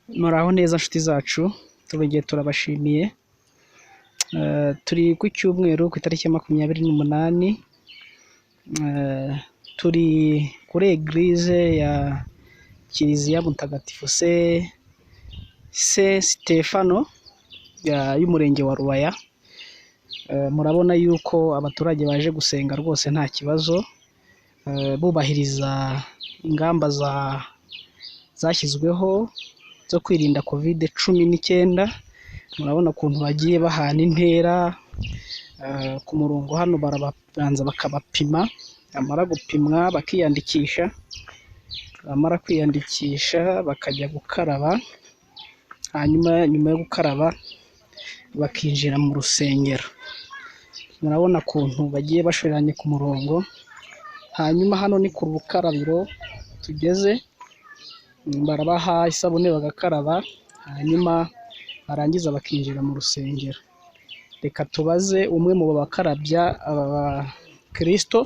Muraho neza nshuti zacu, turongeye turabashimiye. Turi ku cyumweru ku itariki ya 28, turi kuri eglise ya Kiliziya Mutagatifu Se Stefano y'umurenge wa Rubaya. Murabona yuko abaturage baje gusenga rwose nta kibazo, bubahiriza ingamba zashyizweho zo kwirinda COVID-19. Murabona ukuntu bagiye bahana intera ku murongo. Hano barabanza bakabapima, bamara gupimwa bakiyandikisha, bamara kwiyandikisha bakajya gukaraba, hanyuma nyuma yo gukaraba bakinjira mu rusengero. Murabona ukuntu bagiye bashoreranye ku murongo. Hanyuma hano ni ku rukarabiro tugeze, barabaha isabune bagakaraba, hanyuma barangiza bakinjira mu rusengero. Reka tubaze umwe mu bakarabya aba bakristo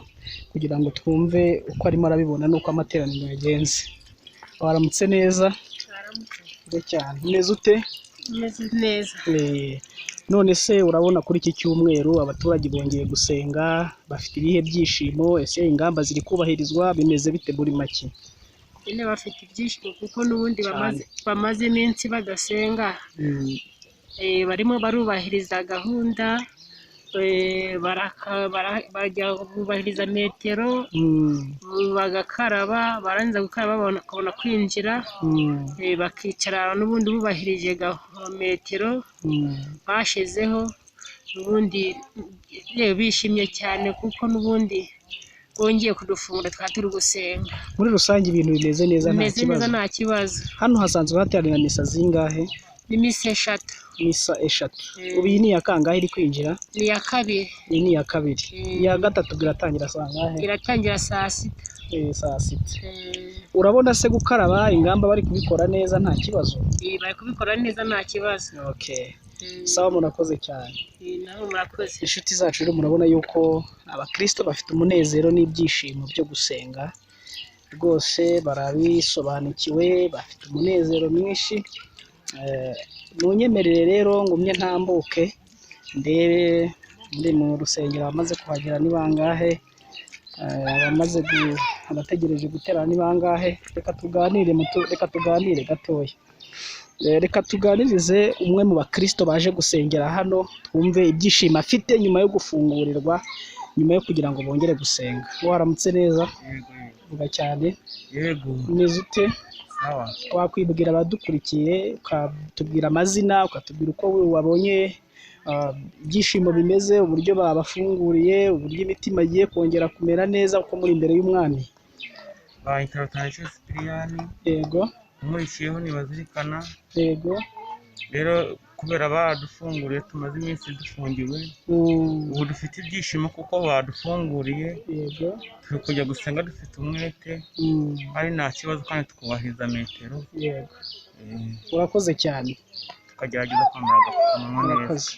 kugira ngo twumve uko arimo arabibona n'uko amateraniro yagenze. Waramutse neza? Waramutse cyane. Umeze ute? Umeze neza. None se urabona kuri iki cyumweru abaturage bongeye gusenga, bafite ibihe byishimo? Ese ingamba ziri kubahirizwa? Bimeze bite muri make? Nyine bafite ibyishimo kuko n'ubundi bamaze iminsi badasenga. Barimo barubahiriza gahunda, bajya bubahiriza metero, bagakaraba, barangiza gukaraba bakabona kwinjira, bakicara n'ubundi bubahirije metero bashizeho. Ubundi bishimye cyane kuko n'ubundi bongeye kudufungura, twari turi gusenga. Muri rusange ibintu bimeze neza nta kibazo. Hano hasanzwe hateranira misa zingahe? Ni misa 3. Misa 3. Ubu iyi ni iya kangahe iri kwinjira? Ni iya 2. Iyi ni iya 2. Iya 3 iratangira saa ngahe? Iratangira saa 6. Saa 6. Urabona se gukaraba ingamba bari kubikora neza nta kibazo? Bari kubikora neza nta kibazo. Okay. Sawa, murakoze cyane. Naho murakoze. Inshuti zacu rero murabona yuko abakristo bafite umunezero n'ibyishimo byo gusenga. Rwose barabisobanukiwe, bafite umunezero mwinshi. Munyemerere rero ngumye ntambuke ndebe ndi mu rusengero abamaze kuhagera ni bangahe, abategereje guterana ni bangahe. Reka tuganire gatoya. Reka tuganirize umwe mu bakristo baje gusengera hano, twumve ibyishimo afite nyuma yo gufungurirwa, nyuma yo kugira ngo bongere gusenga. Waramutse neza? Yego. Vuga cyane. Yego. Umeze ute? Sawa. Wakwibwira abadukurikiye, ukatubwira amazina, ukatubwira uko wabonye ibyishimo bimeze, uburyo babafunguriye, uburyo imitima igiye kongera kumera neza uko muri imbere y'umwami. Bahita Rutayisire Sipiriyani. Yego. Umurikiyeho ntibazirikana. Yego. Rero kubera badufunguriye tumaze iminsi dufungiwe, ubu dufite ibyishimo kuko badufunguriye. Yego. Turi kujya gusenga dufite umwete, ari nta kibazo kandi twubahiriza metero. Yego. Urakoze cyane. Tukagerageza kwambara agapfukamunwa neza.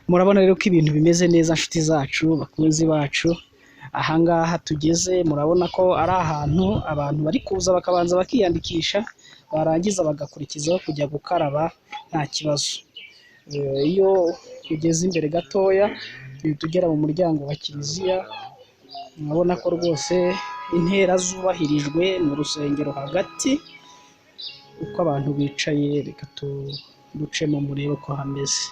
Murabona rero ko ibintu bimeze neza nshuti zacu, bakunzi bacu. Ahangaha tugeze murabona ko ari ahantu abantu bari kuza bakabanza bakiyandikisha, barangiza bagakurikizaho kujya gukaraba nta kibazo. Iyo ugeze imbere gatoya uhita ugera mu muryango wa kiliziya. Murabona ko rwose intera zubahirijwe mu rusengero hagati. Uko abantu bicaye, reka ducemo murebe ko hameze.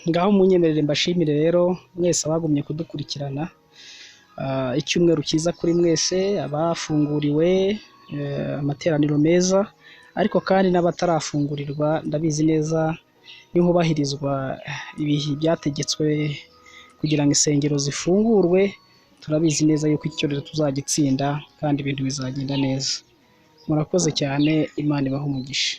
Ngaho munyemerere mbashimire rero mwese abagumye kudukurikirana. Icyumweru cyiza kuri mwese, abafunguriwe, amateraniro meza, ariko kandi n'abatarafungurirwa ndabizi neza nihubahirizwa ibihe byategetswe kugira ngo insengero zifungurwe, turabizi neza yuko iki cyorezo tuzagitsinda kandi ibintu bizagenda neza. Murakoze cyane, Imana ibahe umugisha.